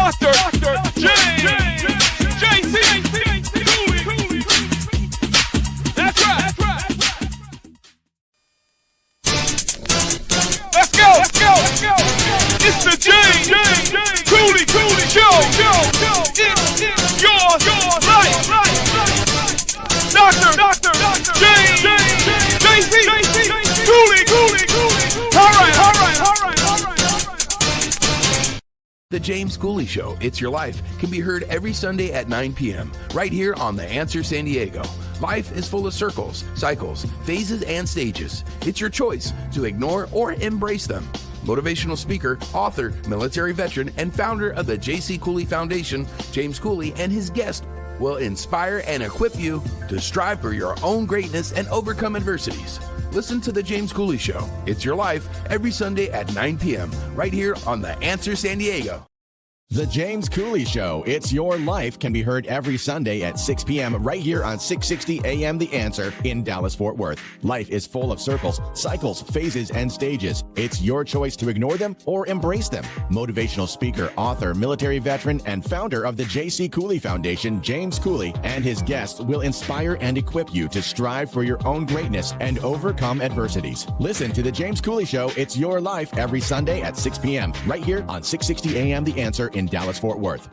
Dr. James J.C. Cooley. That's right. Let's go. It's the James Cooley Show. It's your life. Dr. James J.C. Cooley. All right. The James Cooley Show, It's Your Life, can be heard every Sunday at 9 p.m. right here on The Answer San Diego. Life is full of circles, cycles, phases, and stages. It's your choice to ignore or embrace them. Motivational speaker, author, military veteran, and founder of the J.C. Cooley Foundation, James Cooley, and his guest will inspire and equip you to strive for your own greatness and overcome adversities. Listen to The James Cooley Show, It's Your Life, every Sunday at 9 p.m. right here on The Answer San Diego. The James Cooley Show, It's Your Life, can be heard every Sunday at 6 p.m. right here on 660 AM The Answer in Dallas-Fort Worth. Life is full of circles, cycles, phases, and stages. It's your choice to ignore them or embrace them. Motivational speaker, author, military veteran, and founder of the J.C. Cooley Foundation, James Cooley, and his guests will inspire and equip you to strive for your own greatness and overcome adversities. Listen to The James Cooley Show, It's Your Life, every Sunday at 6 p.m. right here on 660 AM The Answer in Dallas-Fort Worth.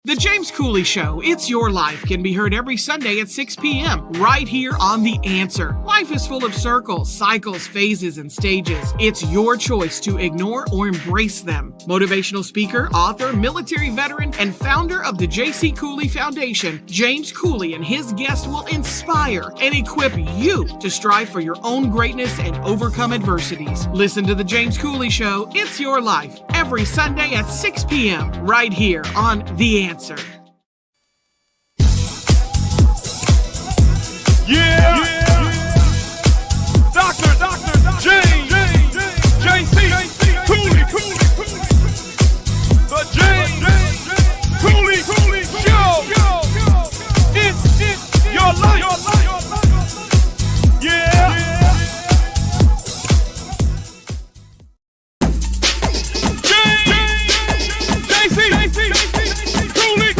The James Cooley Show, It's Your Life, can be heard every Sunday at 6 p.m. right here on The Answer. Life is full of circles, cycles, phases, and stages. It's your choice to ignore or embrace them. Motivational speaker, author, military veteran, and founder of the J.C. Cooley Foundation, James Cooley and his guests will inspire and equip you to strive for your own greatness and overcome adversities. Listen to The James Cooley Show, It's Your Life, every Sunday at 6 p.m. right here on The Answer. Yeah. Dr. James J.C. Cooley. The James Cooley Show. It's your life. Yeah. James J.C. Cooley.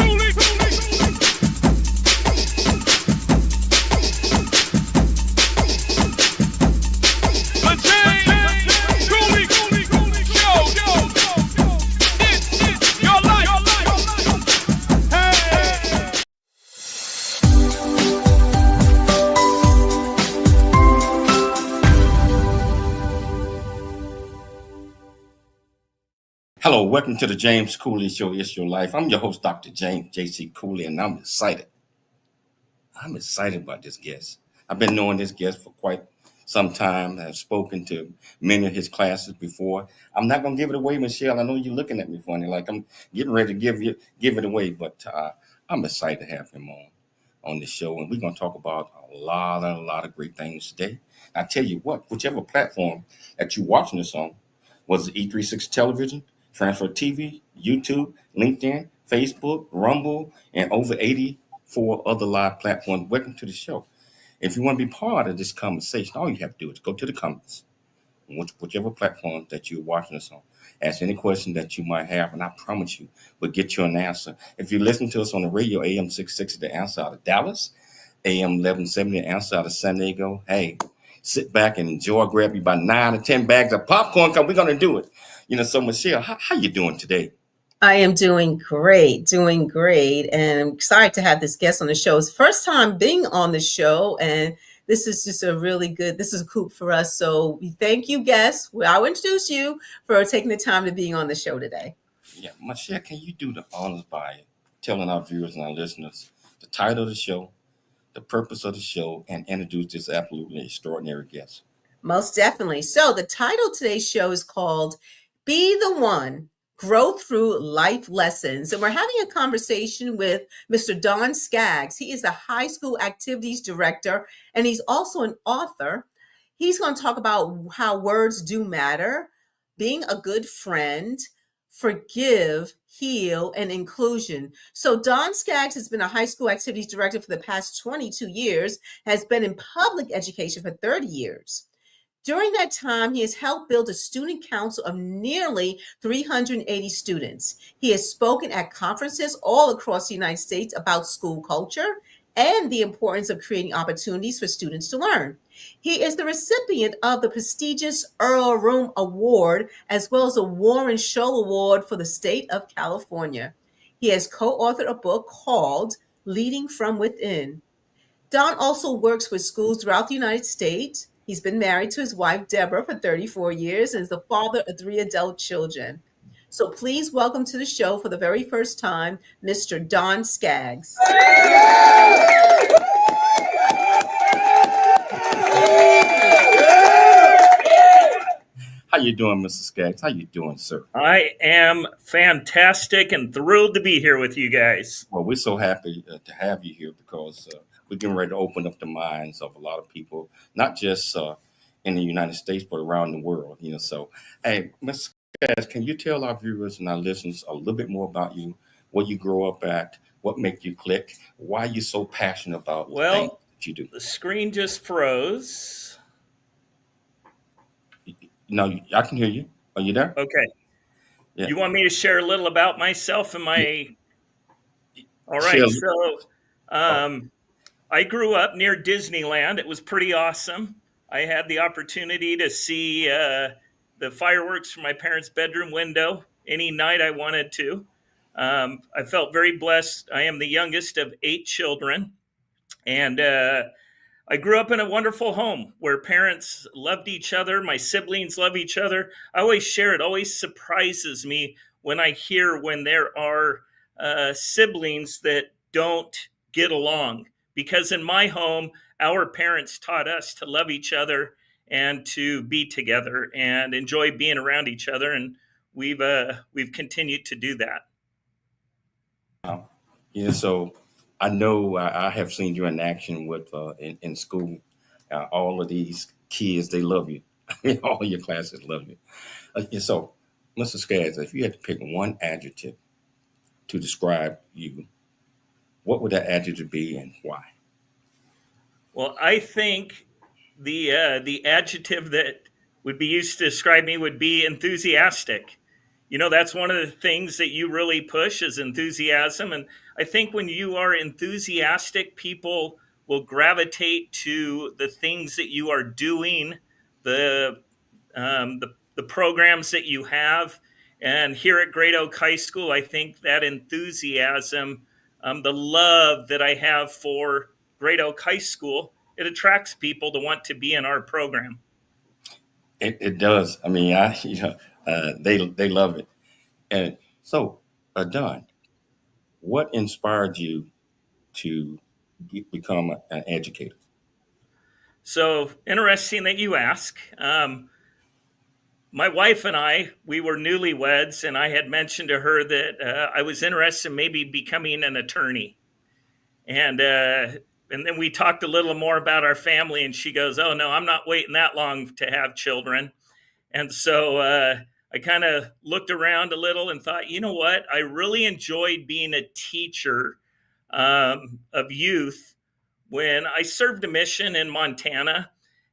Hello, welcome to the James Cooley Show, It's Your Life. I'm your host, Dr. James J.C. Cooley, and I'm excited. I'm excited about this guest. I've been knowing this guest for quite some time. I've spoken to many of his classes before. I'm not going to give it away, Michelle. I know you're looking at me funny, like I'm getting ready to give it away, but I'm excited to have him on the show, and we're going to talk about a lot of great things today. I tell you what, whichever platform that you're watching this on, was it E36 Television, Transfer TV, YouTube, LinkedIn, Facebook, Rumble, and over 84 other live platforms. Welcome to the show. If you want to be part of this conversation, all you have to do is go to the comments, whichever platform that you're watching us on. Ask any question that you might have, and I promise you, we'll get you an answer. If you listen to us on the radio, AM 660, the answer out of Dallas, AM 1170, the answer out of San Diego, hey, sit back and enjoy. Grab you about 9 or 10 bags of popcorn, because we're going to do it. So Michelle, how you doing today? I am doing great, and I'm excited to have this guest on the show. It's the first time being on the show, and this is just this is a coup for us. So we thank you, guests. I'll introduce you for taking the time to being on the show today. Yeah, Michelle, can you do the honors by telling our viewers and our listeners the title of the show, the purpose of the show, and introduce this absolutely extraordinary guest? Most definitely. So the title of today's show is called Be the One, Grow Through Life Lessons. And we're having a conversation with Mr. Don Skaggs. He is the high school activities director, and he's also an author. He's going to talk about how words do matter, being a good friend, forgive, heal, and inclusion. So Don Skaggs has been a high school activities director for the past 22 years, has been in public education for 30 years. During that time, he has helped build a student council of nearly 380 students. He has spoken at conferences all across the United States about school culture and the importance of creating opportunities for students to learn. He is the recipient of the prestigious Earl Reum Award as well as the Warren Shull Award for the state of California. He has co authored a book called Leading from Within. Don also works with schools throughout the United States. He's been married to his wife, Deborah, for 34 years and is the father of 3 adult children. So please welcome to the show for the very first time, Mr. Don Skaggs. How you doing, Mr. Skaggs? How you doing, sir? I am fantastic and thrilled to be here with you guys. Well, we're so happy to have you here because we're getting ready to open up the minds of a lot of people, not just in the United States, but around the world. So, hey, Mr. Skaggs, can you tell our viewers and our listeners a little bit more about you, where you grow up at, what make you click, why you're so passionate about the things that you do? The screen just froze. No, I can hear you. Are you there? Okay. Yeah. You want me to share a little about myself and my... All right. Share. So I grew up near Disneyland. It was pretty awesome. I had the opportunity to see the fireworks from my parents' bedroom window any night I wanted to. I felt very blessed. I am the youngest of 8 children. And I grew up in a wonderful home where parents loved each other. My siblings love each other. I always share it. Always surprises me when I hear when there are siblings that don't get along. Because in my home, our parents taught us to love each other and to be together and enjoy being around each other. And we've continued to do that. So I know I have seen you in action with in school. All of these kids, they love you. All your classes love you. So, Mr. Skaggs, if you had to pick one adjective to describe you, what would that adjective be and why? Well, I think the adjective that would be used to describe me would be enthusiastic. That's one of the things that you really push is enthusiasm. And I think when you are enthusiastic, people will gravitate to the things that you are doing, the programs that you have. And here at Great Oak High School, I think that enthusiasm, the love that I have for Great Oak High School, it attracts people to want to be in our program. It does. I mean, they love it. And so, Don, what inspired you to become an educator? So interesting that you ask. My wife and we were newlyweds, and I had mentioned to her that I was interested in maybe becoming an attorney. And then we talked a little more about our family, and she goes, "Oh, no, I'm not waiting that long to have children." And so I kind of looked around a little and thought, you know what? I really enjoyed being a teacher of youth when I served a mission in Montana.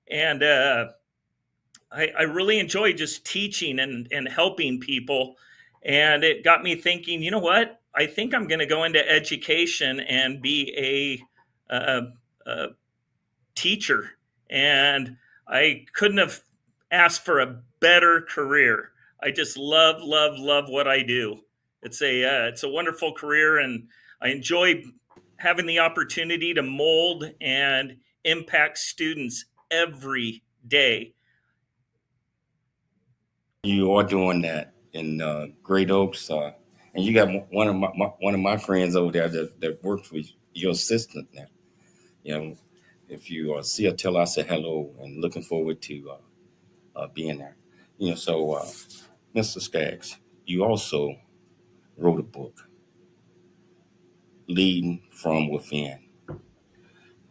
And I really enjoyed just teaching and helping people. And it got me thinking, you know what? I think I'm going to go into education and be a teacher. And I couldn't have asked for a better career. I just love what I do. It's a wonderful career, and I enjoy having the opportunity to mold and impact students every day. You are doing that in Great Oaks, and you got one of my friends over there that works with your assistant now. If you see her, tell her I say hello and looking forward to being there. So Mr. Skaggs, you also wrote a book, Leading from Within.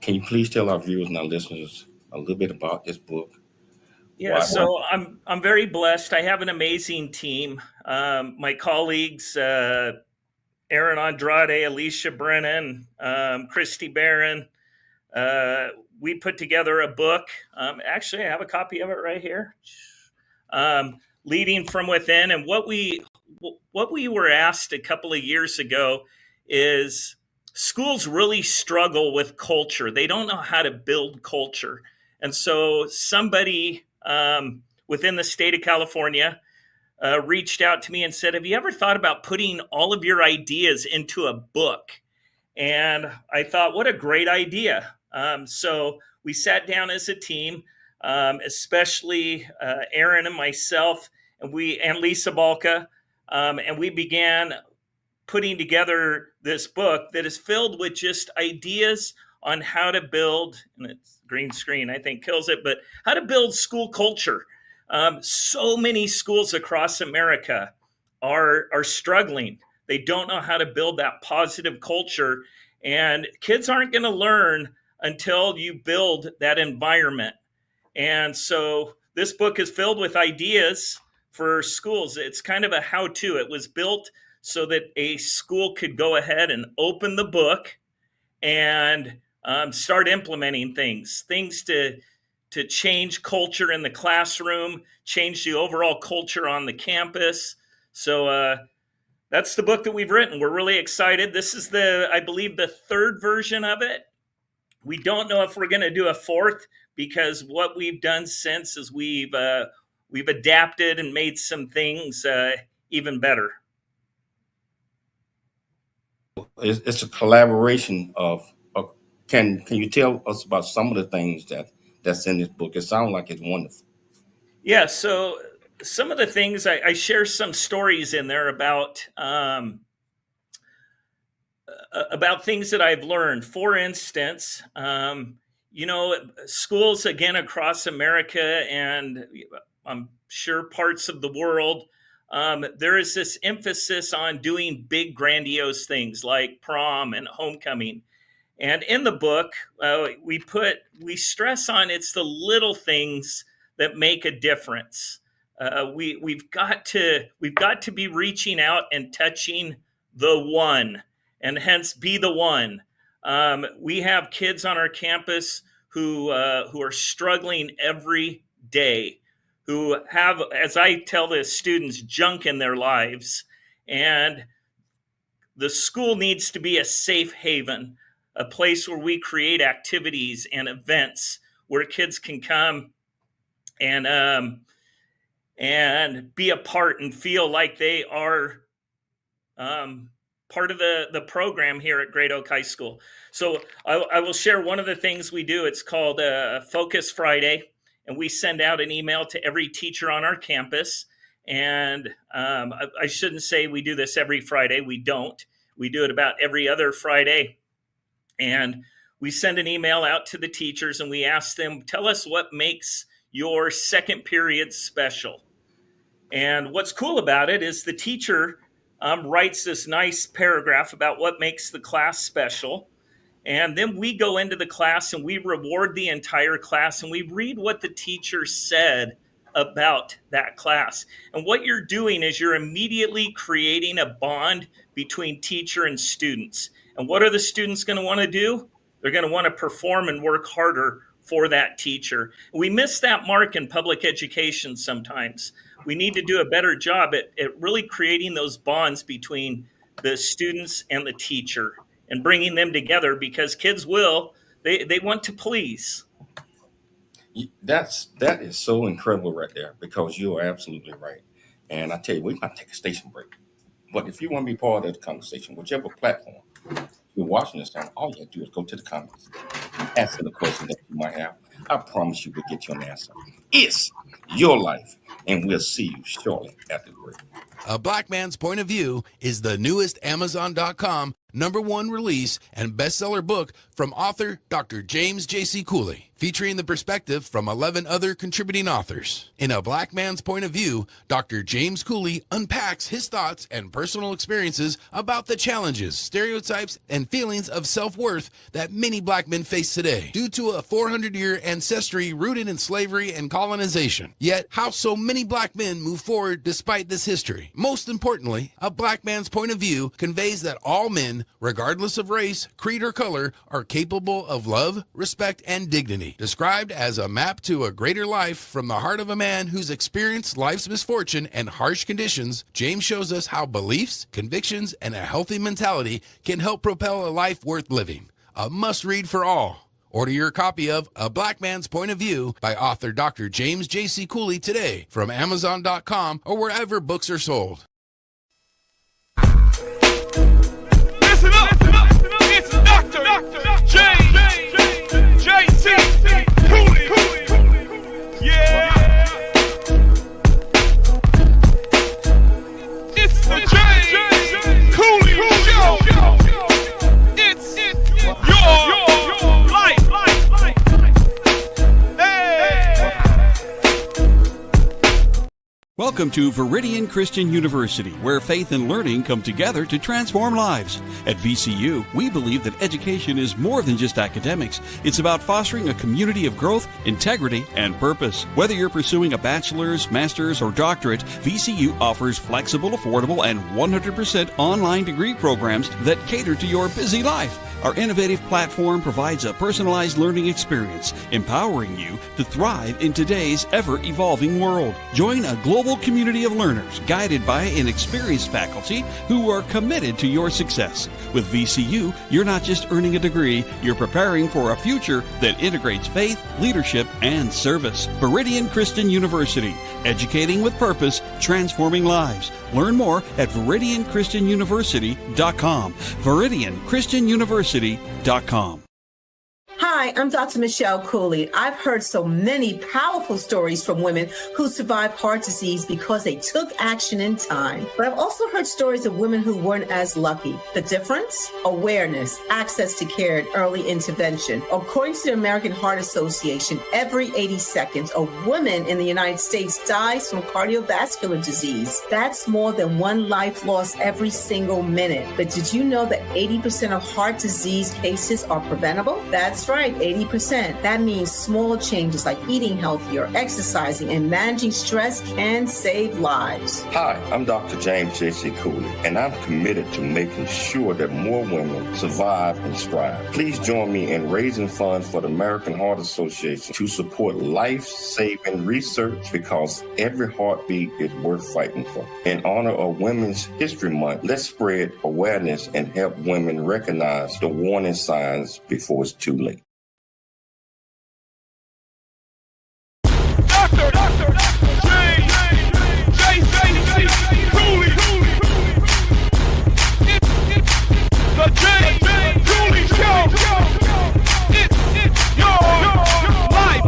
Can you please tell our viewers and our listeners a little bit about this book? Yeah, so I'm very blessed. I have an amazing team. My colleagues, Aaron Andrade, Alicia Brennan, Christy Barron, we put together a book. Actually, I have a copy of it right here. Leading from Within. And what we were asked a couple of years ago is schools really struggle with culture. They don't know how to build culture. And so somebody within the state of California reached out to me and said, have you ever thought about putting all of your ideas into a book? And I thought, what a great idea. So we sat down as a team, especially Aaron and myself, and Lisa Balka, and we began putting together this book that is filled with just ideas on how to build, and it's green screen, I think kills it, but how to build school culture. So many schools across America are struggling. They don't know how to build that positive culture, and kids aren't going to learn until you build that environment. And so this book is filled with ideas for schools. It's kind of a how-to. It was built so that a school could go ahead and open the book and start implementing things to change culture in the classroom, change the overall culture on the campus. So that's the book that we've written. We're really excited. This is I believe, the third version of it. We don't know if we're going to do a fourth, because what we've done since is we've adapted and made some things even better. It's a collaboration of. Can you tell us about some of the things that's in this book? It sounds like it's wonderful. Yeah. So some of the things I share some stories in there about things that I've learned. For instance, schools again across America and I'm sure parts of the world, there is this emphasis on doing big, grandiose things like prom and homecoming. And in the book, we stress on it's the little things that make a difference. We've got to be reaching out and touching the one, and hence be the one. We have kids on our campus who are struggling every day, who have, as I tell the students, junk in their lives, and the school needs to be a safe haven. A place where we create activities and events where kids can come and be a part and feel like they are part of the program here at Great Oak High School. So I will share one of the things we do. It's called Focus Friday, and we send out an email to every teacher on our campus. And I shouldn't say we do this every Friday. We don't. We do it about every other Friday. And we send an email out to the teachers and we ask them, tell us what makes your second period special. And what's cool about it is the teacher writes this nice paragraph about what makes the class special. And then we go into the class and we reward the entire class and we read what the teacher said about that class. And what you're doing is you're immediately creating a bond between teacher and students. And what are the students going to want to do? They're going to want to perform and work harder for that teacher. We miss that mark in public education sometimes. We need to do a better job at really creating those bonds between the students and the teacher and bringing them together, because kids they want to please. That is so incredible right there, because you are absolutely right. And I tell you, we might take a station break. But if you want to be part of the conversation, whichever platform you're watching this on, all you have to do is go to the comments, answer the question that you might have. I promise you we'll get you an answer. It's your life, and we'll see you shortly after the break. A Black Man's Point of View is the newest Amazon.com #1 release and bestseller book from author Dr. James J.C. Cooley, featuring the perspective from 11 other contributing authors. In A Black Man's Point of View, Dr. James Cooley unpacks his thoughts and personal experiences about the challenges, stereotypes, and feelings of self-worth that many black men face today due to a 400-year ancestry rooted in slavery and colonization. Yet, how so many black men move forward despite this history. Most importantly, a black man's point of view conveys that all men, regardless of race, creed, or color, are capable of love, respect, and dignity. Described as a map to a greater life from the heart of a man who's experienced life's misfortune and harsh conditions, James shows us how beliefs, convictions, and a healthy mentality can help propel a life worth living. A must-read for all. Order your copy of A Black Man's Point of View by author Dr. James J.C. Cooley today from Amazon.com or wherever books are sold. Listen up. It's Dr. James J.C. Cooley. Yeah. It's the James Cooley Show. It's your life. Welcome to Viridian Christian University, where faith and learning come together to transform lives. At VCU, we believe that education is more than just academics. It's about fostering a community of growth, integrity, and purpose. Whether you're pursuing a bachelor's, master's, or doctorate, VCU offers flexible, affordable, and 100% online degree programs that cater to your busy life. Our innovative platform provides a personalized learning experience, empowering you to thrive in today's ever-evolving world. Join a global community of learners guided by an experienced faculty who are committed to your success. With VCU, you're not just earning a degree, you're preparing for a future that integrates faith, leadership, and service. Viridian Christian University, educating with purpose, transforming lives. Learn more at ViridianChristianUniversity.com. ViridianChristianUniversity.com. Hi, I'm Dr. Michelle Cooley. I've heard so many powerful stories from women who survived heart disease because they took action in time. But I've also heard stories of women who weren't as lucky. The difference? Awareness, access to care, and early intervention. According to the American Heart Association, every 80 seconds, a woman in the United States dies from cardiovascular disease. That's more than one life lost every single minute. But did you know that 80% of heart disease cases are preventable? That's right, 80%. That means small changes like eating healthier, exercising, and managing stress can save lives. Hi, I'm Dr. James J.C. Cooley, and I'm committed to making sure that more women survive and strive. Please join me in raising funds for the American Heart Association to support life-saving research, because every heartbeat is worth fighting for. In honor of Women's History Month, let's spread awareness and help women recognize the warning signs before it's too late. Dr. James J.C. Cooley. It's the James Cooley Show. It's your life.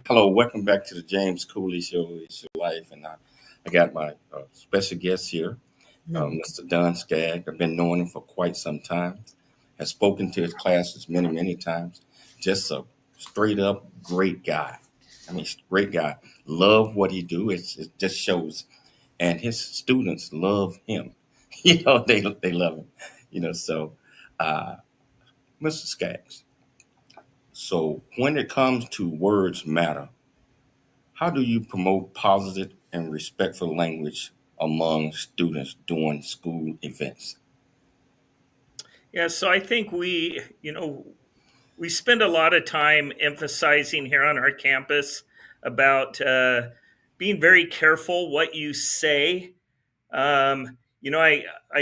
Hello, welcome back to the James Cooley Show. It's your life, and I got my special guest here, Mr. Don Skaggs. I've been knowing him for quite some time. Has spoken to his classes many, many times. Just a straight up great guy. I mean, great guy. Love what he do. It just shows, and his students love him. They love him. So, Mr. Skaggs. So when it comes to words matter, how do you promote positive and respectful language among students during school events? Yeah, so I think we spend a lot of time emphasizing here on our campus about being very careful what you say. I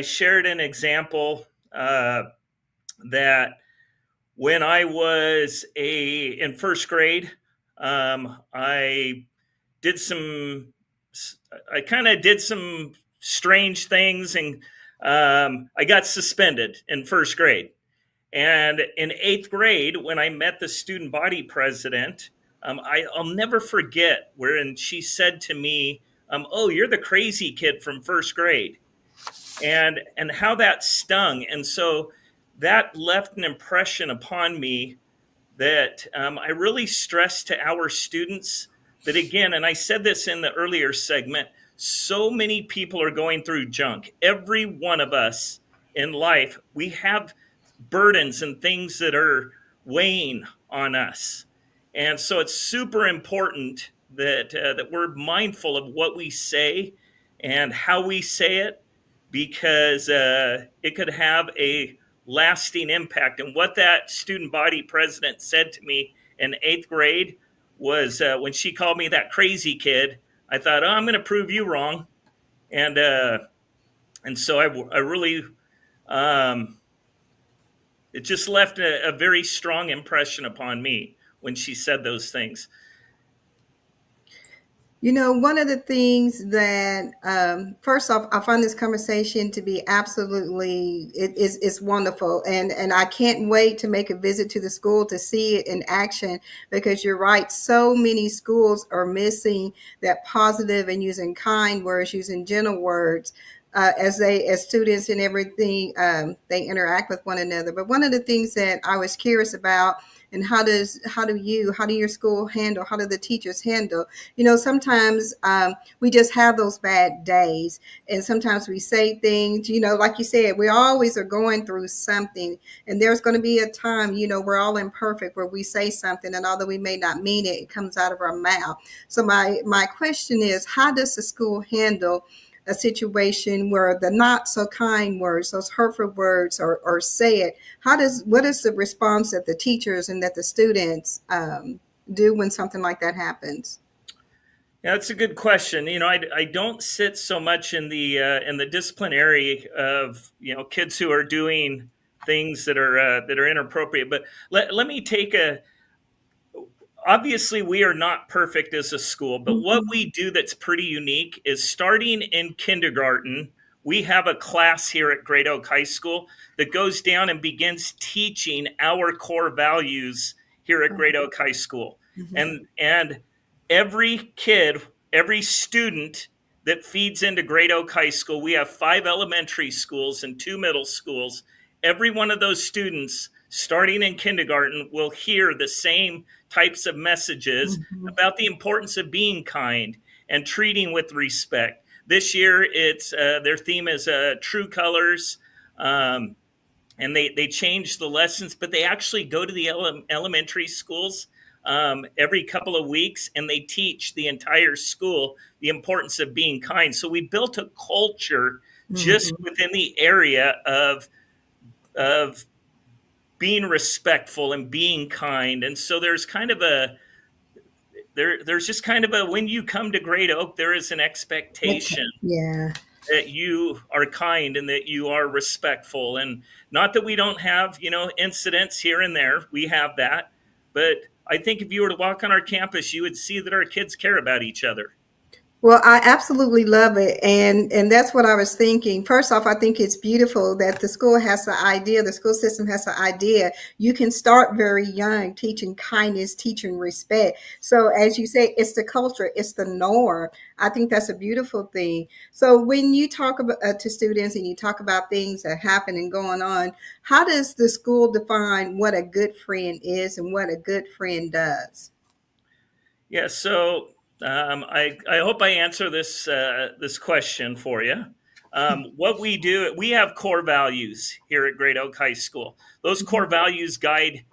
shared an example that when I was in first grade, I kind of did some strange things, and I got suspended in first grade. And in 8th grade, when I met the student body president, I'll never forget wherein she said to me, "Oh, you're the crazy kid from first grade," and how that stung. And so that left an impression upon me that I really stress to our students that, again, and I said this in the earlier segment, so many people are going through junk. Every one of us in life, we have burdens and things that are weighing on us. And so it's super important that we're mindful of what we say and how we say it, because it could have a lasting impact. And what that student body president said to me in 8th grade was, when she called me that crazy kid, I thought, oh, I'm going to prove you wrong. And so I really, it just left a very strong impression upon me when she said those things. You know, one of the things that, first off, I find this conversation to be absolutely, it's wonderful. And I can't wait to make a visit to the school to see it in action, because you're right. So many schools are missing that positive and using kind words, using gentle words. As students and everything, they interact with one another. But one of the things that I was curious about, and how do your school handle, how do the teachers handle, you know, sometimes we just have those bad days, and sometimes we say things, you know, like you said, we always are going through something, and there's going to be a time, you know, we're all imperfect, where we say something, and although we may not mean it, it comes out of our mouth. So my question is, how does the school handle a situation where the not so kind words, those hurtful words are said? What is the response that the teachers and that the students do when something like that happens? Yeah, that's a good question. You know, I don't sit so much in the disciplinary of, you know, kids who are doing things that are inappropriate. But let me take obviously we are not perfect as a school, but what we do that's pretty unique is, starting in kindergarten, we have a class here at Great Oak High School that goes down and begins teaching our core values here at Great Oak High School. And every kid, every student that feeds into Great Oak High School, we have 5 elementary schools and 2 middle schools. Every one of those students, starting in kindergarten, will hear the same types of messages about the importance of being kind and treating with respect. This year, it's their theme is True Colors, and they changed the lessons, but they actually go to the elementary schools every couple of weeks, and they teach the entire school the importance of being kind. So we built a culture just within the area of being respectful and being kind. And so there's kind of there's just kind of when you come to Great Oak, there is an expectation that you are kind and that you are respectful. And not that we don't have, you know, incidents here and there, we have that. But I think if you were to walk on our campus, you would see that our kids care about each other. Well, I absolutely love it. And that's what I was thinking. First off, I think it's beautiful that the school system has the idea. You can start very young, teaching kindness, teaching respect. So as you say, it's the culture, it's the norm. I think that's a beautiful thing. So when you talk about to students and you talk about things that happen and going on, how does the school define what a good friend is and what a good friend does? Yeah, so I hope I answer this question for you. What we do, we have core values here at Great Oak High School. Those core values guide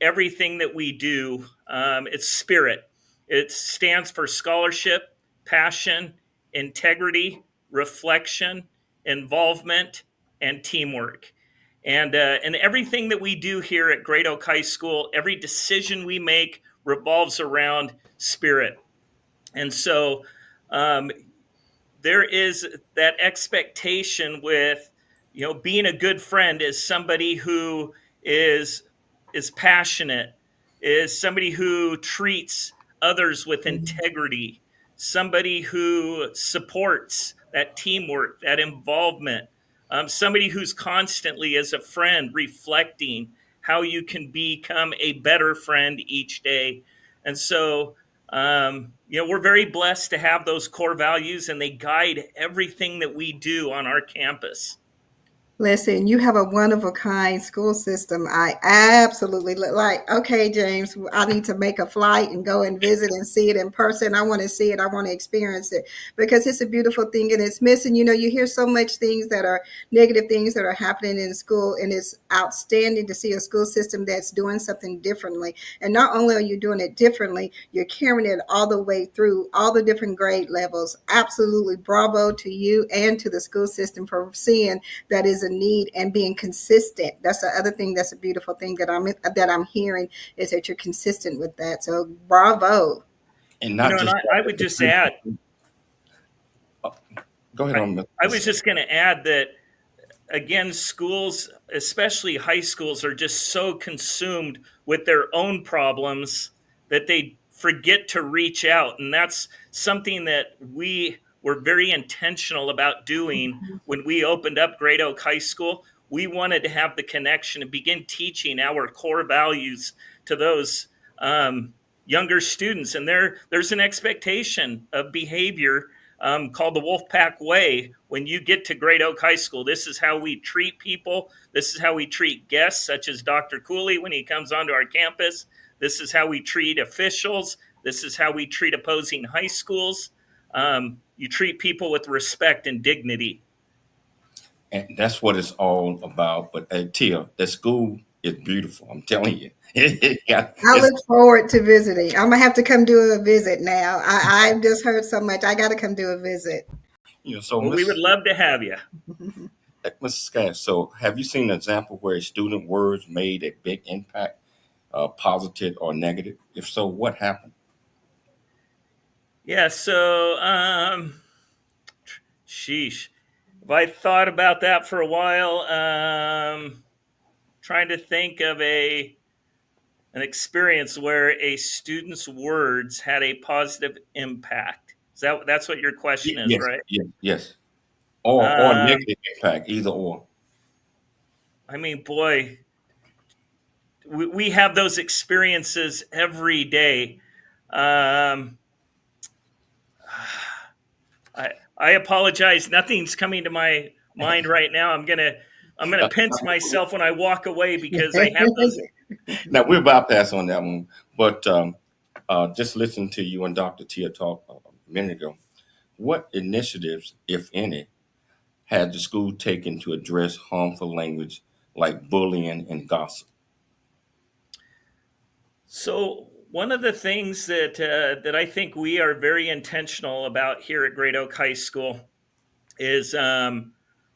everything that we do. It's spirit. It stands for scholarship, passion, integrity, reflection, involvement, and teamwork. And everything that we do here at Great Oak High School, every decision we make revolves around spirit. And so there is that expectation with, you know, being a good friend is somebody who is passionate, is somebody who treats others with integrity, somebody who supports that teamwork, that involvement, somebody who's constantly as a friend reflecting how you can become a better friend each day. And so, you know, we're very blessed to have those core values, and they guide everything that we do on our campus. Listen, you have a one of a kind school system. I absolutely like, okay, James, I need to make a flight and go and visit and see it in person. I want to see it. I want to experience it because it's a beautiful thing and it's missing. You know, you hear so much things that are negative things that are happening in school, and it's outstanding to see a school system that's doing something differently. And not only are you doing it differently, you're carrying it all the way through all the different grade levels. Absolutely bravo to you and to the school system for seeing that is a need and being consistent. That's the other thing that's a beautiful thing that I'm hearing is that you're consistent with that. So bravo. And not And just I would just add, go ahead on. I was just going to add that, again, schools, especially high schools, are just so consumed with their own problems that they forget to reach out. And that's something that we were very intentional about doing when we opened up Great Oak High School. We wanted to have the connection and begin teaching our core values to those younger students. And there's an expectation of behavior called the Wolfpack Way. When you get to Great Oak High School, this is how we treat people. This is how we treat guests, such as Dr. Cooley when he comes onto our campus. This is how we treat officials. This is how we treat opposing high schools. You treat people with respect and dignity. And that's what it's all about. But Tia, the school is beautiful. I'm telling you. I look forward to visiting. I'm gonna have to come do a visit now. I've just heard so much. I got to come do a visit. You know, so Well, we would love to have you. Mrs. Skaggs, so have you seen an example where a student words made a big impact, positive or negative? If so, what happened? Yeah, so sheesh. If I thought about that for a while, trying to think of an experience where a student's words had a positive impact. That's what your question is, Yes, right? yes. Or negative impact, either or. I mean, boy, we have those experiences every day. I apologize. Nothing's coming to my mind right now. I'm gonna pinch myself when I walk away because I have those. Now we'll bypass on that one, but just listen to you and Dr. Tia talk a minute ago. What initiatives, if any, had the school taken to address harmful language like bullying and gossip? So one of the things that I think we are very intentional about here at Great Oak High School is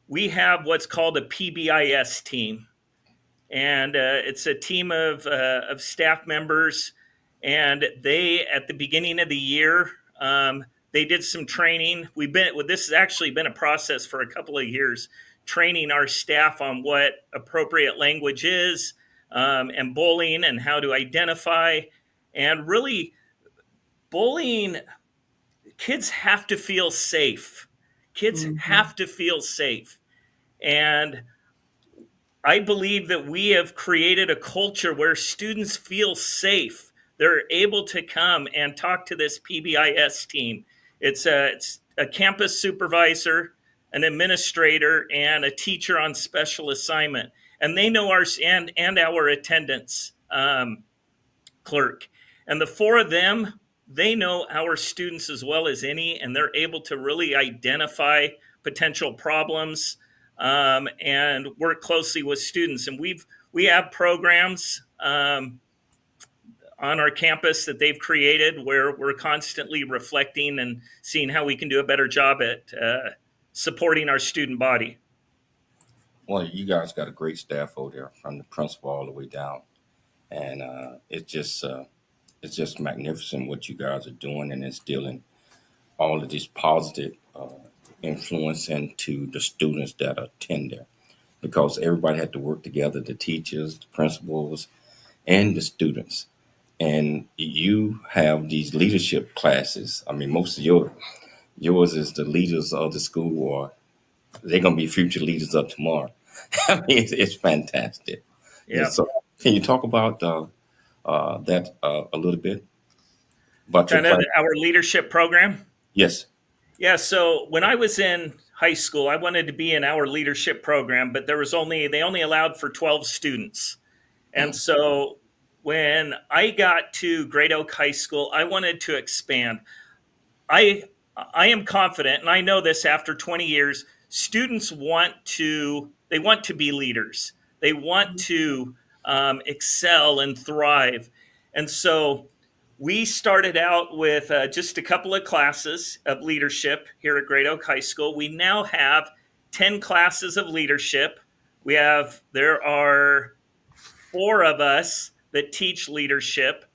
we have what's called a PBIS team, and it's a team of staff members, and they at the beginning of the year they did some training. This has actually been a process for a couple of years, training our staff on what appropriate language is and bullying and how to identify. And really, bullying, kids have to feel safe. Kids have to feel safe. And I believe that we have created a culture where students feel safe. They're able to come and talk to this PBIS team. It's a campus supervisor, an administrator, and a teacher on special assignment. And they know our attendance clerk. And the four of them, they know our students as well as any, and they're able to really identify potential problems and work closely with students. And we have programs on our campus that they've created where we're constantly reflecting and seeing how we can do a better job at supporting our student body. Well, you guys got a great staff over there, from the principal all the way down, and it's just magnificent what you guys are doing and instilling all of this positive influence into the students that attend there, because everybody had to work together, the teachers, the principals, and the students. And you have these leadership classes. I mean, most of yours is the leaders of the school, or they're going to be future leaders of tomorrow. I mean, it's fantastic. Yeah. So can you talk about that a little bit? About kind of our leadership program? Yes. Yeah. So when I was in high school, I wanted to be in our leadership program, but they only allowed for 12 students. And so when I got to Great Oak High School, I wanted to expand. I am confident, and I know this after 20 years, students want to be leaders. They want to excel and thrive. And so we started out with just a couple of classes of leadership here at Great Oak High School. We now have 10 classes of leadership. There are 4 of us that teach leadership.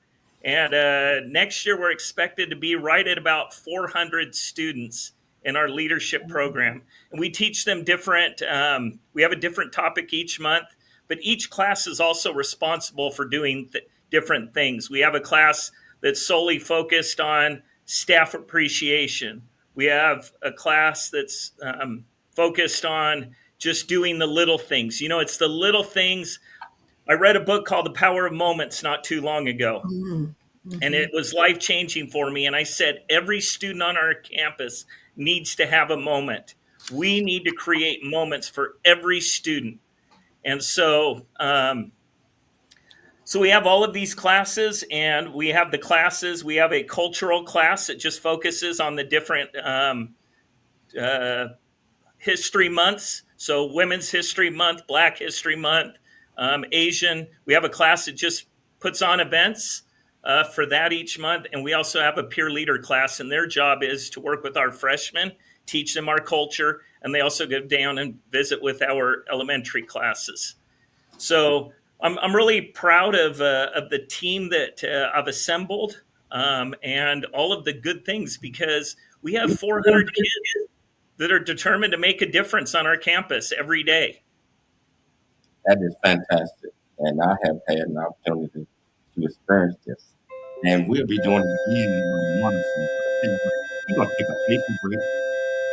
And next year, we're expected to be right at about 400 students in our leadership program. And we teach them we have a different topic each month, but each class is also responsible for doing different things. We have a class that's solely focused on staff appreciation. We have a class that's focused on just doing the little things. It's the little things. I read a book called The Power of Moments not too long ago, and it was life-changing for me. And I said, every student on our campus needs to have a moment. We need to create moments for every student. And so we have all of these classes, and we have a cultural class that just focuses on the different history months. So Women's History Month, Black History Month, Asian. We have a class that just puts on events for that each month. And we also have a peer leader class, and their job is to work with our freshmen, teach them our culture, and they also go down and visit with our elementary classes. So I'm really proud of the team that I've assembled and all of the good things, because we have 400 kids that are determined to make a difference on our campus every day. That is fantastic. And I have had an opportunity to experience this. And we'll be doing it again in one month. We're going to take a patient break,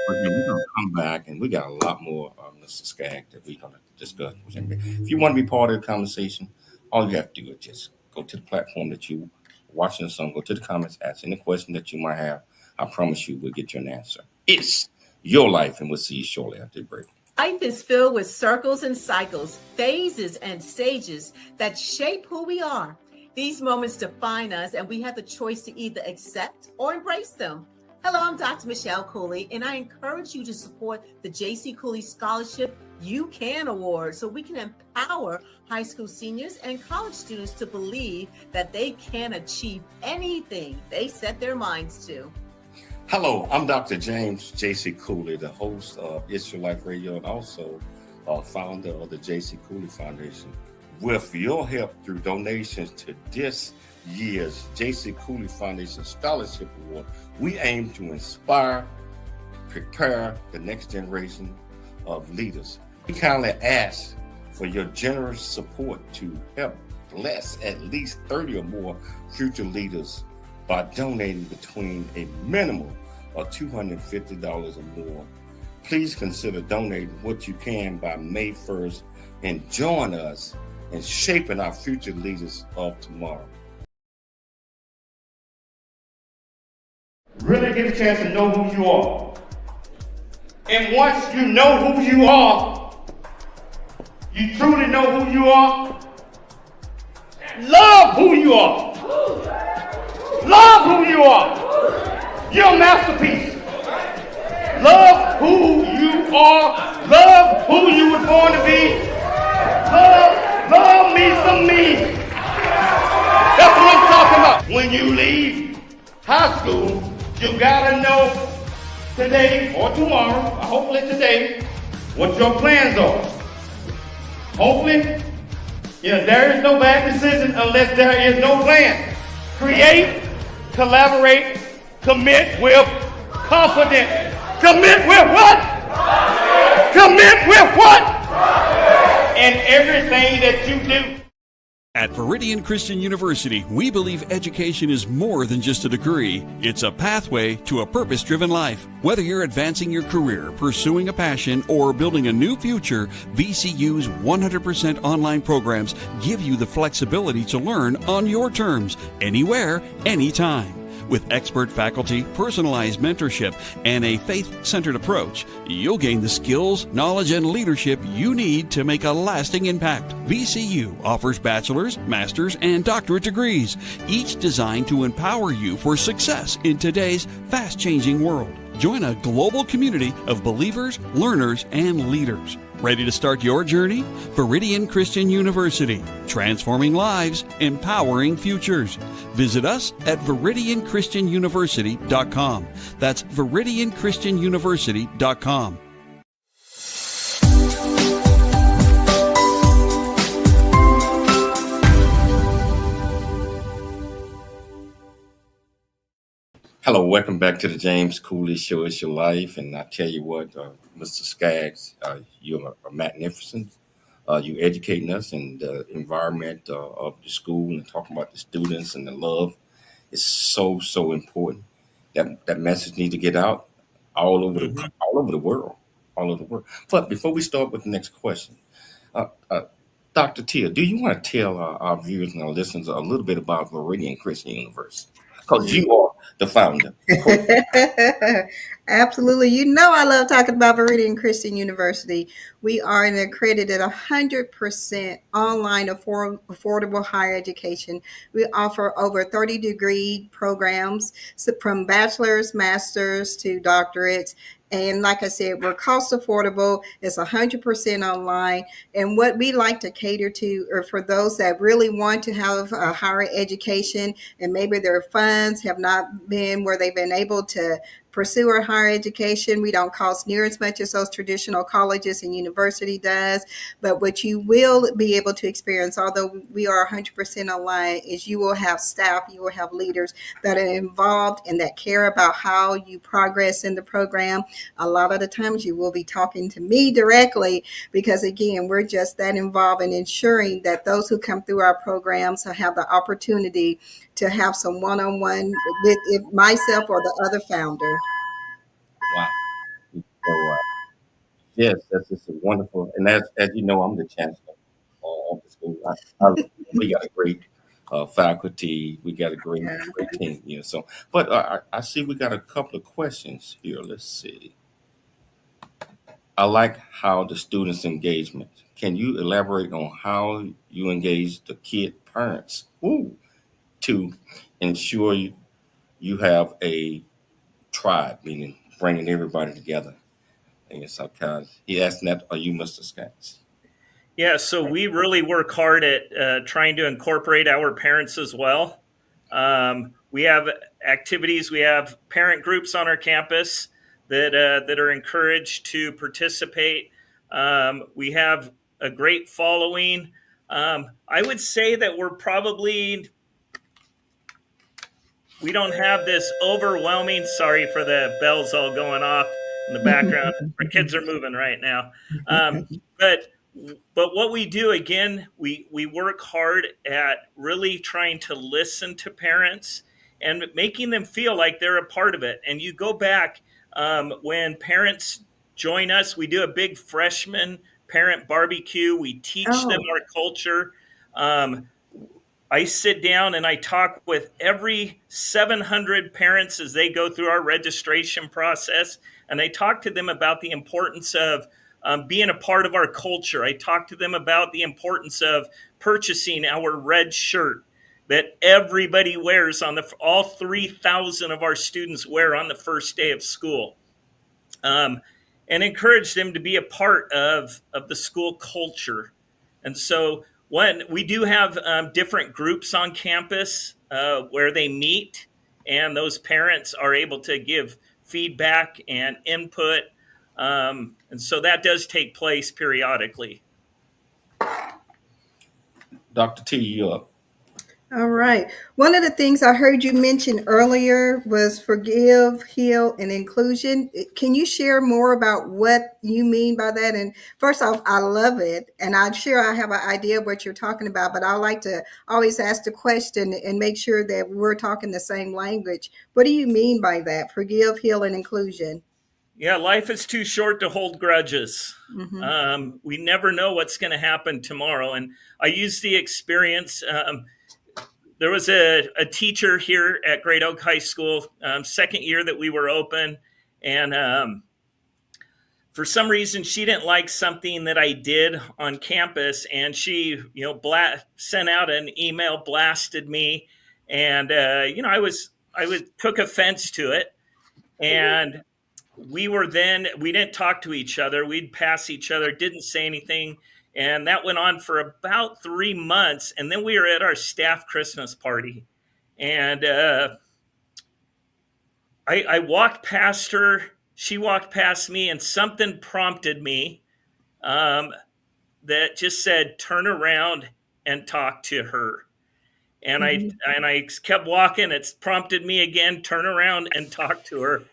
but then we're going to come back, and we got a lot more, Mr. Skaggs, that we're going to discuss. If you want to be part of the conversation, all you have to do is just go to the platform that you're watching us on, go to the comments, ask any question that you might have. I promise you we'll get you an answer. It's your life, and we'll see you shortly after the break. Life is filled with circles and cycles, phases and stages that shape who we are. These moments define us, and we have the choice to either accept or embrace them. Hello, I'm Dr. Michelle Cooley, and I encourage you to support the J.C. Cooley Scholarship You Can Award so we can empower high school seniors and college students to believe that they can achieve anything they set their minds to. Hello, I'm Dr. James J.C. Cooley, the host of It's Your Life Radio, and also founder of the J.C. Cooley Foundation. With your help through donations to this year's J.C. Cooley Foundation Scholarship Award, we aim to inspire, prepare the next generation of leaders. We kindly ask for your generous support to help bless at least 30 or more future leaders by donating between a minimum of $250 or more. Please consider donating what you can by May 1st and join us in shaping our future leaders of tomorrow. Really get a chance to know who you are. And once you know who you are, you truly know who you are, love who you are. Love who you are. You're a masterpiece. Love who you are. Love who you were born to be. Love me some me. That's what I'm talking about. When you leave high school, you gotta know today or tomorrow, or hopefully today, what your plans are. Hopefully, there is no bad decision unless there is no plan. Create, collaborate, commit with confidence. Commit with what? Commit with what? And everything that you do. At Meridian Christian University, we believe education is more than just a degree. It's a pathway to a purpose-driven life. Whether you're advancing your career, pursuing a passion, or building a new future, VCU's 100% online programs give you the flexibility to learn on your terms, anywhere, anytime. With expert faculty, personalized mentorship, and a faith-centered approach, you'll gain the skills, knowledge, and leadership you need to make a lasting impact. VCU offers bachelor's, master's, and doctorate degrees, each designed to empower you for success in today's fast-changing world. Join a global community of believers, learners, and leaders. Ready to start your journey? Viridian Christian University, transforming lives, empowering futures. Visit us at ViridianChristianUniversity.com. That's ViridianChristianUniversity.com. Hello, welcome back to the James Cooley Show. It's your life, and I tell you what, Mr. Skaggs, you're magnificent. You educating us in the environment of the school and talking about the students and the love is so important. That message needs to get out all over the world. But before we start with the next question, Dr. Tia, do you want to tell our viewers and our listeners a little bit about Viridian Christian University? Because you are the founder. Absolutely. You know I love talking about Viridian Christian University. We are an accredited 100% online affordable higher education. We offer over 30 degree programs, so from bachelor's, master's to doctorates. And like I said, we're cost affordable. It's 100% online. And what we like to cater to are for those that really want to have a higher education and maybe their funds have not been where they've been able to pursue our higher education. We don't cost near as much as those traditional colleges and university does. But what you will be able to experience, although we are 100% online, is you will have staff, you will have leaders that are involved and that care about how you progress in the program. A lot of the times you will be talking to me directly because, again, we're just that involved in ensuring that those who come through our programs have the opportunity to have some one-on-one with myself or the other founder. Wow. So, yes, that's just wonderful. And as you know, I'm the chancellor of the school. We got a great faculty. We got a great team. You know, so, but I see we got a couple of questions here. Let's see. I like how the students' engagement. Can you elaborate on how you engage the kid parents to ensure you have a tribe, meaning bringing everybody together? And so, he asked that, are you Mr. Skaggs? Yeah, so we really work hard at trying to incorporate our parents as well. We have activities, we have parent groups on our campus that are encouraged to participate. We have a great following. I would say that we don't have this overwhelming, sorry for the bells all going off in the background. Our kids are moving right now. But what we do, again, we work hard at really trying to listen to parents and making them feel like they're a part of it. And you go back, when parents join us, we do a big freshman parent barbecue. We teach them our culture. I sit down and I talk with every 700 parents as they go through our registration process. And I talk to them about the importance of being a part of our culture. I talk to them about the importance of purchasing our red shirt that everybody wears all 3,000 of our students wear on the first day of school. And encourage them to be a part of the school culture. And so when we do have different groups on campus where they meet, and those parents are able to give feedback and input. And so that does take place periodically. Dr. T, you up? All right. One of the things I heard you mention earlier was forgive, heal, and inclusion. Can you share more about what you mean by that? And first off, I love it. And I'm sure I have an idea of what you're talking about, but I like to always ask the question and make sure that we're talking the same language. What do you mean by that? Forgive, heal, and inclusion. Yeah, life is too short to hold grudges. We never know what's going to happen tomorrow. And I use the experience. there was a teacher here at Great Oak High School, second year that we were open, and for some reason she didn't like something that I did on campus, and she, sent out an email, blasted me, and I took offense to it, and we didn't talk to each other. We'd pass each other, didn't say anything. And that went on for about 3 months. And then we were at our staff Christmas party. And I walked past her. She walked past me, and something prompted me that just said, turn around and talk to her. And I kept walking. It's prompted me again, turn around and talk to her.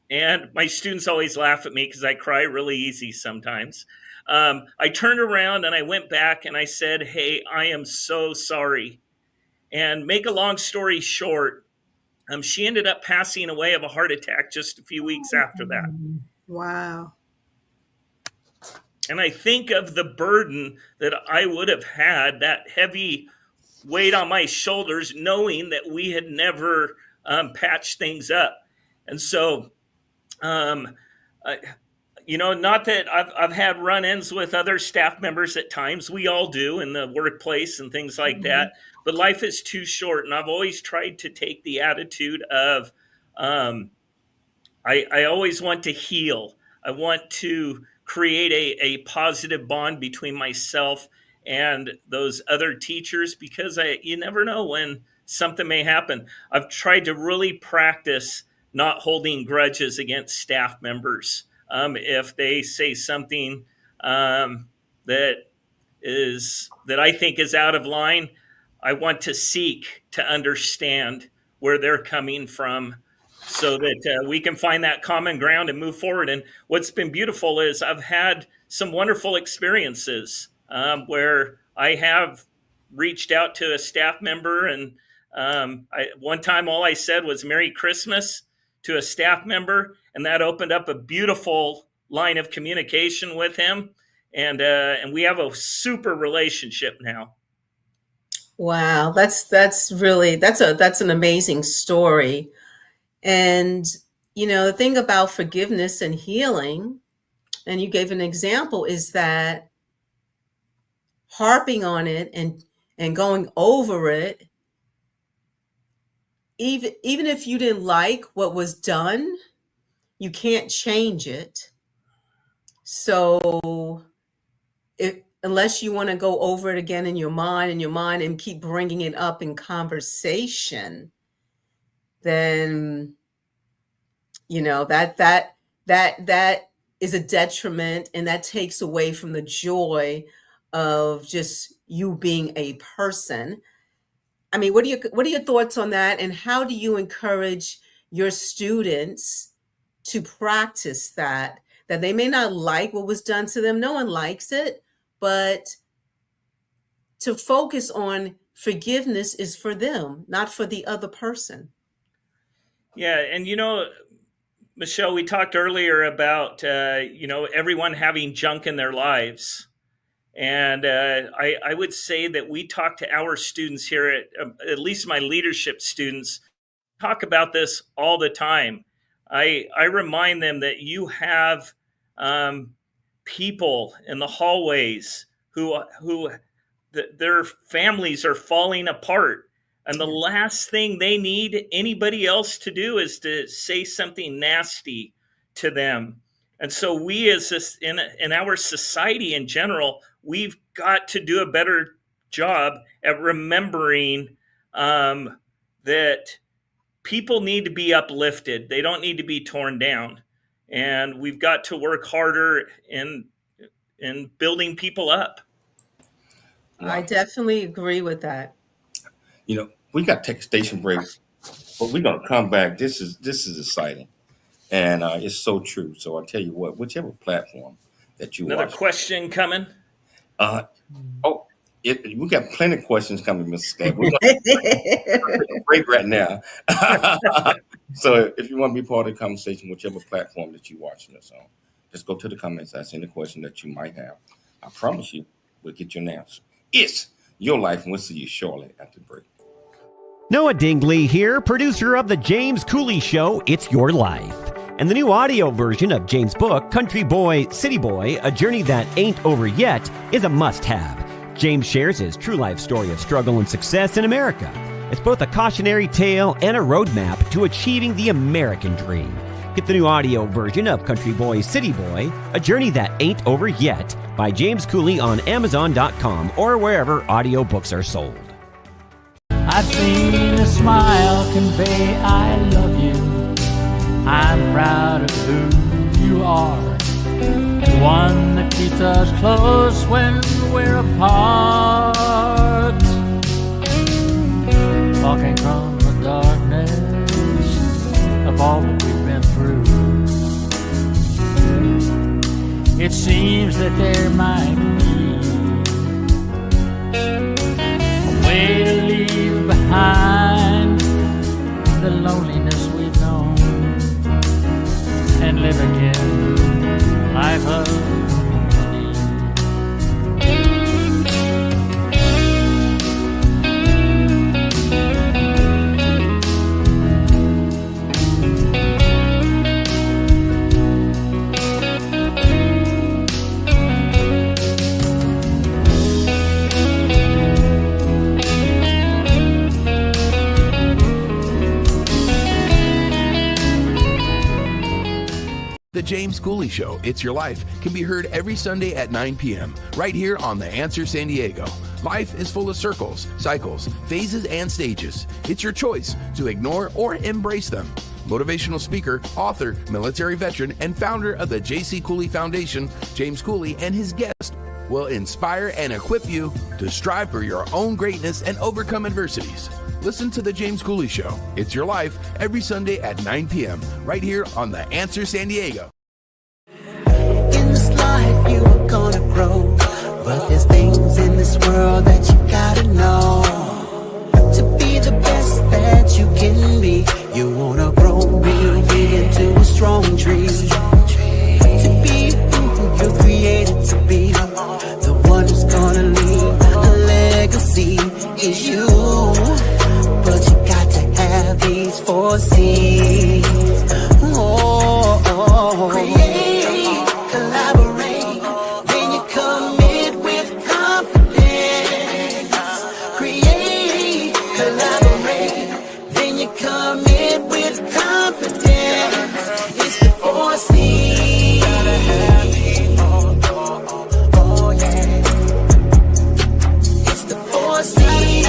And my students always laugh at me because I cry really easy sometimes. I turned around and I went back and I said, hey, I am so sorry. And make a long story short, she ended up passing away of a heart attack just a few weeks after that. Wow. And I think of the burden that I would have had, that heavy weight on my shoulders, knowing that we had never patched things up. And so, not that I've had run-ins with other staff members at times. We all do in the workplace and things like that. But life is too short, and I've always tried to take the attitude of I always want to heal. I want to create a positive bond between myself and those other teachers, because you never know when something may happen. I've tried to really practice not holding grudges against staff members. If they say something that I think is out of line, I want to seek to understand where they're coming from, so that we can find that common ground and move forward. And what's been beautiful is I've had some wonderful experiences where I have reached out to a staff member, and one time all I said was Merry Christmas to a staff member, and that opened up a beautiful line of communication with him, and we have a super relationship now. Wow, that's an amazing story. And the thing about forgiveness and healing, and you gave an example, is that harping on it and going over it, even if you didn't like what was done, you can't change it. So unless you want to go over it again in your mind and keep bringing it up in conversation, then that is a detriment, and that takes away from the joy of just you being a person. I mean, what are your thoughts on that, and how do you encourage your students to practice that they may not like what was done to them? No one likes it, but to focus on forgiveness is for them, not for the other person. Yeah, and Michelle, we talked earlier about everyone having junk in their lives. And I would say that we talk to our students here, at least my leadership students, talk about this all the time. I remind them that you have people in the hallways who their families are falling apart. And the last thing they need anybody else to do is to say something nasty to them. And so we, in our society in general, we've got to do a better job at remembering that people need to be uplifted. They don't need to be torn down. And we've got to work harder in building people up. I definitely agree with that. We got to take a station break, but we're going to come back. This is exciting. And it's so true. So I'll tell you what, whichever platform that you Another watch. question coming? We got plenty of questions coming, Mr. Skaggs. We're going to take a break right now. So if you want to be part of the conversation, whichever platform that you're watching us on, just go to the comments, ask any question that you might have. I promise you, we'll get you an answer. It's your life. And we'll see you shortly after the break. Noah Dingley here, producer of The James Cooley Show, It's Your Life. And the new audio version of James' book, Country Boy, City Boy, A Journey That Ain't Over Yet, is a must-have. James shares his true life story of struggle and success in America. It's both a cautionary tale and a roadmap to achieving the American dream. Get the new audio version of Country Boy, City Boy, A Journey That Ain't Over Yet by James Cooley on Amazon.com or wherever audiobooks are sold. I've seen a smile convey I love you. I'm proud of who you are. The one that keeps us close when we're apart. Walking from the darkness of all that we've been through. It seems that there might be a way to leave behind the loneliness we've known and live again life of need. The James Cooley Show, It's Your Life, can be heard every Sunday at 9 p.m. right here on The Answer San Diego. Life is full of circles, cycles, phases, and stages. It's your choice to ignore or embrace them. Motivational speaker, author, military veteran, and founder of the J.C. Cooley Foundation, James Cooley and his guest will inspire and equip you to strive for your own greatness and overcome adversities. Listen to The James Cooley Show, It's Your Life, every Sunday at 9 p.m. right here on The Answer San Diego. In this life you are gonna grow, but there's things in this world that you gotta know. To be the best that you can be, you wanna grow real big into a strong tree. To be who you're created to be, the one who's gonna leave a legacy is you. But you got to have these 4 C's. Create, collaborate, then you commit with confidence. Create, collaborate, then you commit with confidence. It's the 4 C's. Gotta have these, oh yeah. It's the 4 C's.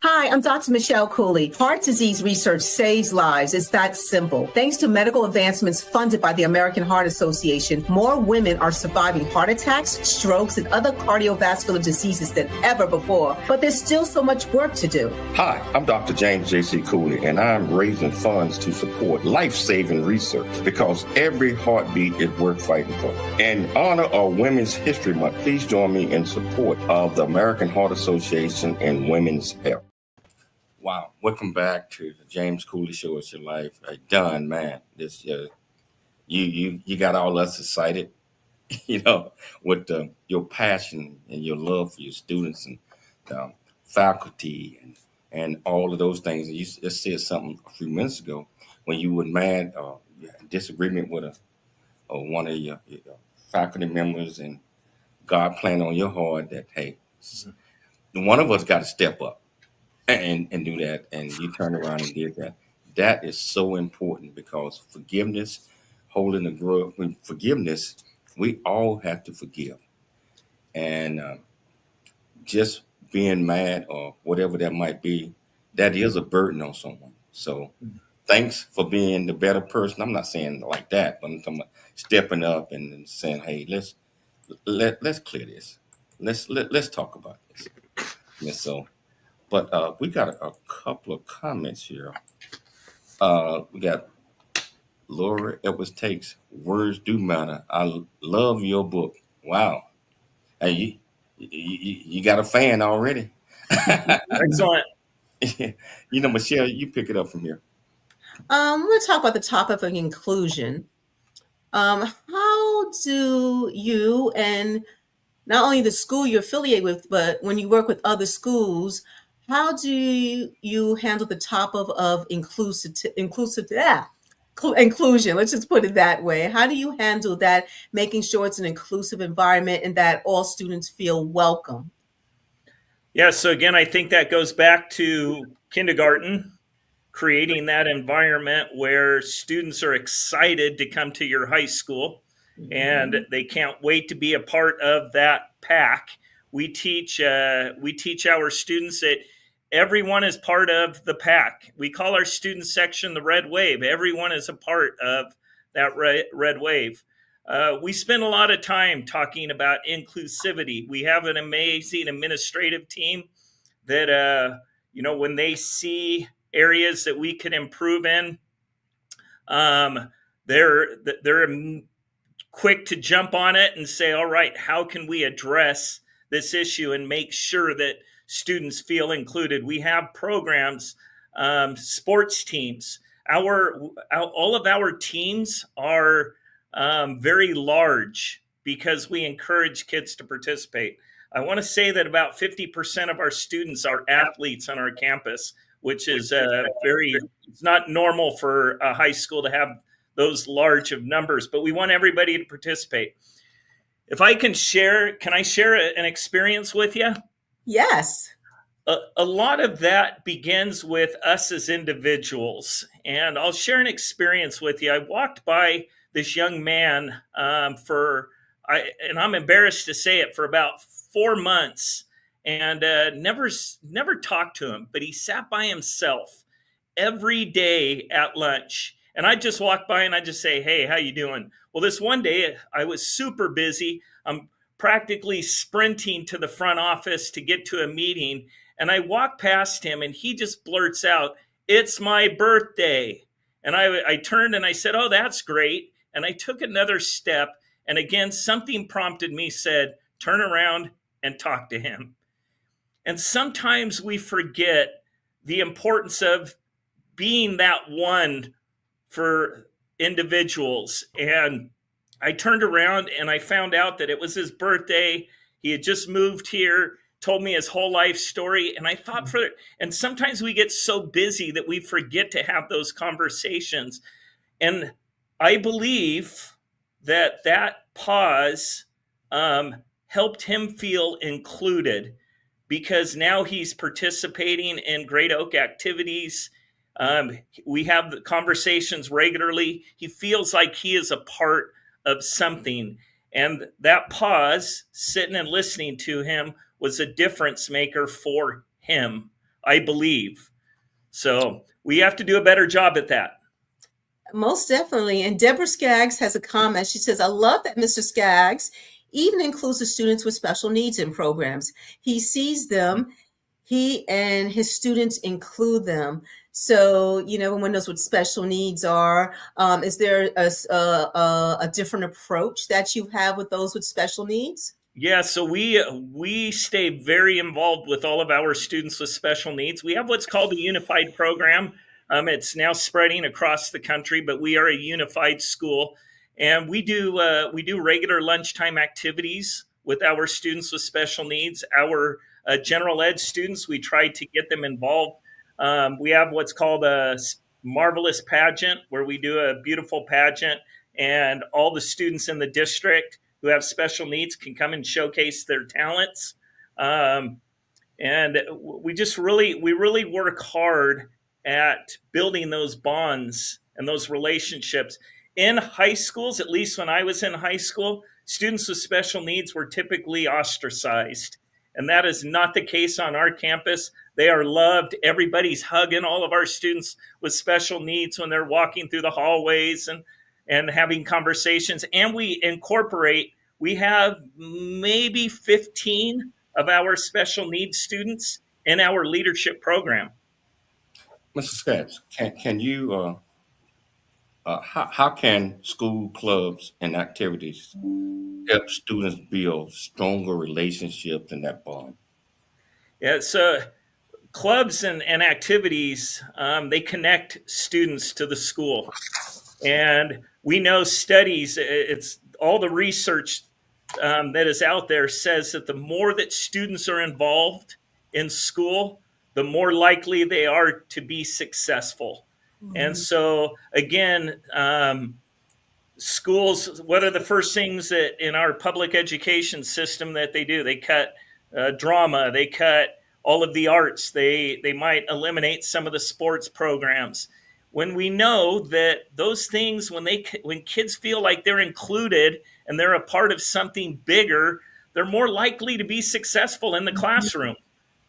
Hi, I'm Dr. Michelle Cooley. Heart disease research saves lives. It's that simple. Thanks to medical advancements funded by the American Heart Association, more women are surviving heart attacks, strokes, and other cardiovascular diseases than ever before. But there's still so much work to do. Hi, I'm Dr. James J.C. Cooley, and I'm raising funds to support life-saving research because every heartbeat is worth fighting for. In honor of Women's History Month, please join me in support of the American Heart Association and women's health. Wow, welcome back to the James Cooley Show. It's Your Life. Don, man, this you got all us excited, with your passion and your love for your students and faculty and all of those things. And you just said something a few minutes ago when you were mad or disagreement with one of your faculty members, and God planned on your heart that, hey, one of us got to step up and do that, and you turned around and did that. That is so important because forgiveness, holding a grudge, forgiveness, we all have to forgive. And just being mad or whatever that might be, that is a burden on someone. So thanks for being the better person. I'm not saying like that, but I'm talking about stepping up and saying, hey, let's clear this. Let's talk about this. And so, but we got a couple of comments here. We got Laura Edwards takes words do matter. I love your book. Wow. Hey, you got a fan already. Excellent. Michelle, you pick it up from here. We're going to talk about the topic of inclusion. How how do you and not only the school you're affiliated with, but when you work with other schools, how do you handle the top of inclusion? Let's just put it that way. How do you handle that, making sure it's an inclusive environment and that all students feel welcome? Yeah, so again, I think that goes back to kindergarten, creating that environment where students are excited to come to your high school and they can't wait to be a part of that pack. We teach our students that everyone is part of the pack. We call our student section the red wave. Everyone is a part of that red wave. We spend a lot of time talking about inclusivity. We have an amazing administrative team that, when they see areas that we can improve in, they're quick to jump on it and say, all right, how can we address this issue and make sure that students feel included? We have programs, sports teams. All of our teams are very large because we encourage kids to participate. I want to say that about 50% of our students are athletes on our campus, which is it's not normal for a high school to have those large of numbers, but we want everybody to participate. If I can I share an experience with you? Yes. A lot of that begins with us as individuals. And I'll share an experience with you. I walked by this young man and I'm embarrassed to say it, for about 4 months, and never talked to him, but he sat by himself every day at lunch. And I just walk by and I just say, hey, how you doing? Well, this one day I was super busy. I'm practically sprinting to the front office to get to a meeting. And I walk past him and he just blurts out, it's my birthday. And I turned and I said, oh, that's great. And I took another step. And again, something prompted me, said, turn around and talk to him. And sometimes we forget the importance of being that one for individuals. And I turned around and I found out that it was his birthday. He had just moved here, told me his whole life story. And I thought and sometimes we get so busy that we forget to have those conversations. And I believe that pause helped him feel included, because now he's participating in Great Oak activities. We have the conversations regularly. He feels like he is a part of something. And that pause, sitting and listening to him, was a difference maker for him, I believe. So we have to do a better job at that. Most definitely. And Deborah Skaggs has a comment. She says, I love that Mr. Skaggs even includes the students with special needs in programs. He sees them. He and his students include them. So, when those with special needs are, is there a different approach that you have with those with special needs? Yeah, so we stay very involved with all of our students with special needs. We have what's called a unified program. It's now spreading across the country, but we are a unified school. And we do regular lunchtime activities with our students with special needs. Our general ed students, we try to get them involved. We have what's called a marvelous pageant, where we do a beautiful pageant, and all the students in the district who have special needs can come and showcase their talents. And we really work hard at building those bonds and those relationships. In high schools, at least when I was in high school, students with special needs were typically ostracized. And that is not the case on our campus. They are loved. Everybody's hugging all of our students with special needs when they're walking through the hallways and having conversations. And we have maybe 15 of our special needs students in our leadership program. Mr. Skaggs, can you, how can school clubs and activities help students build stronger relationships and that bond? Yeah, so clubs and activities, they connect students to the school. And we know studies, it's all the research that is out there says that the more that students are involved in school, the more likely they are to be successful. And so, again, schools, what are the first things that in our public education system that they do? They cut drama, they cut all of the arts, they might eliminate some of the sports programs. When we know that those things, when kids feel like they're included and they're a part of something bigger, they're more likely to be successful in the classroom.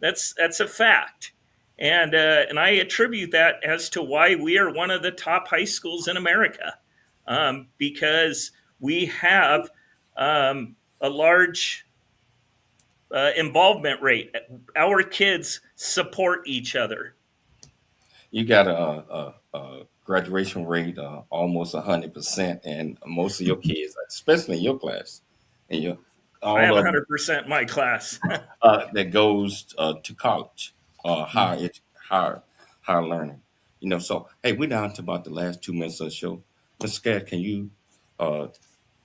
That's a fact. And I attribute that as to why we are one of the top high schools in America, because we have a large involvement rate. Our kids support each other. You got a graduation rate almost 100%, and most of your kids, especially in your class, and I have 100% my class that goes to college, higher learning. So hey, we're down to about the last 2 minutes of the show. Mr. Skaggs, can you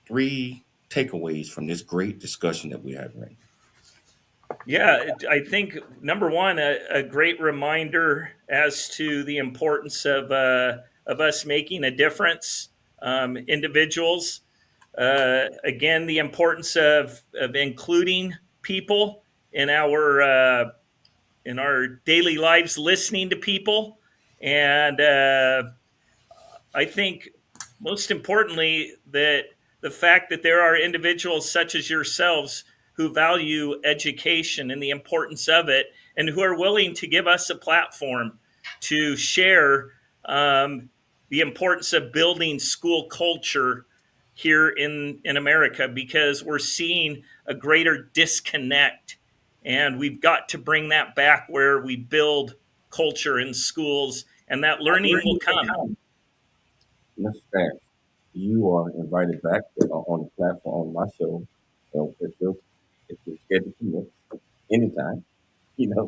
3 takeaways from this great discussion that we have right now? Yeah, I think number one, a great reminder as to the importance of us making a difference, individuals. Again, the importance of including people in our daily lives, listening to people, and I think most importantly that the fact that there are individuals such as yourselves who value education and the importance of it, and who are willing to give us a platform to share the importance of building school culture here in America, because we're seeing a greater disconnect, and we've got to bring that back where we build culture in schools, and that learning will come. Mr. Skaggs, you are invited back on the platform on my show. So if you're scheduled to miss anytime,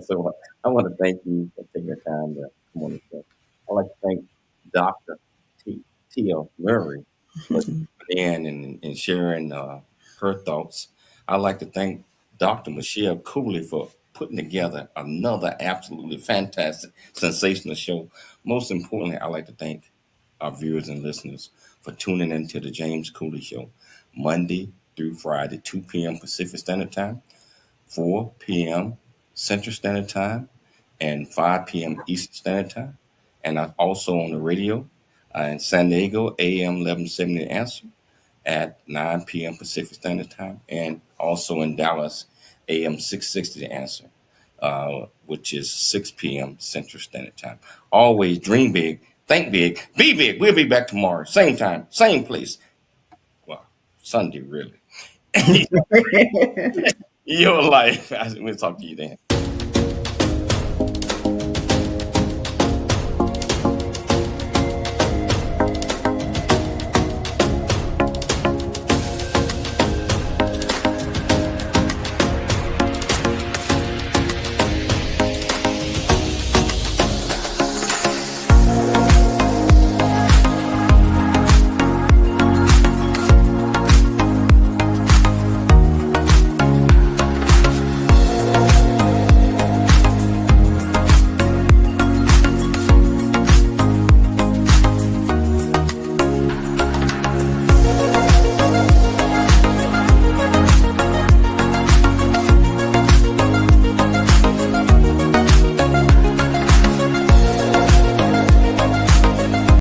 so I want to thank you for taking the time to come on the show. I'd like to thank Dr. Tia Murray for coming in and sharing her thoughts. I'd like to thank Dr. Michelle Cooley for putting together another absolutely fantastic, sensational show. Most importantly, I'd like to thank our viewers and listeners for tuning into the James Cooley Show, Monday through Friday, 2 p.m. Pacific Standard Time, 4 p.m. Central Standard Time, and 5 p.m. Eastern Standard Time. And I'm also on the radio in San Diego, AM 1170 The Answer at 9 p.m. Pacific Standard Time, and also in Dallas, AM 660 The Answer, which is 6 p.m. Central Standard Time. Always dream big, think big, be big. We'll be back tomorrow, same time, same place. Well, Sunday, really. Your life. We'll talk to you then.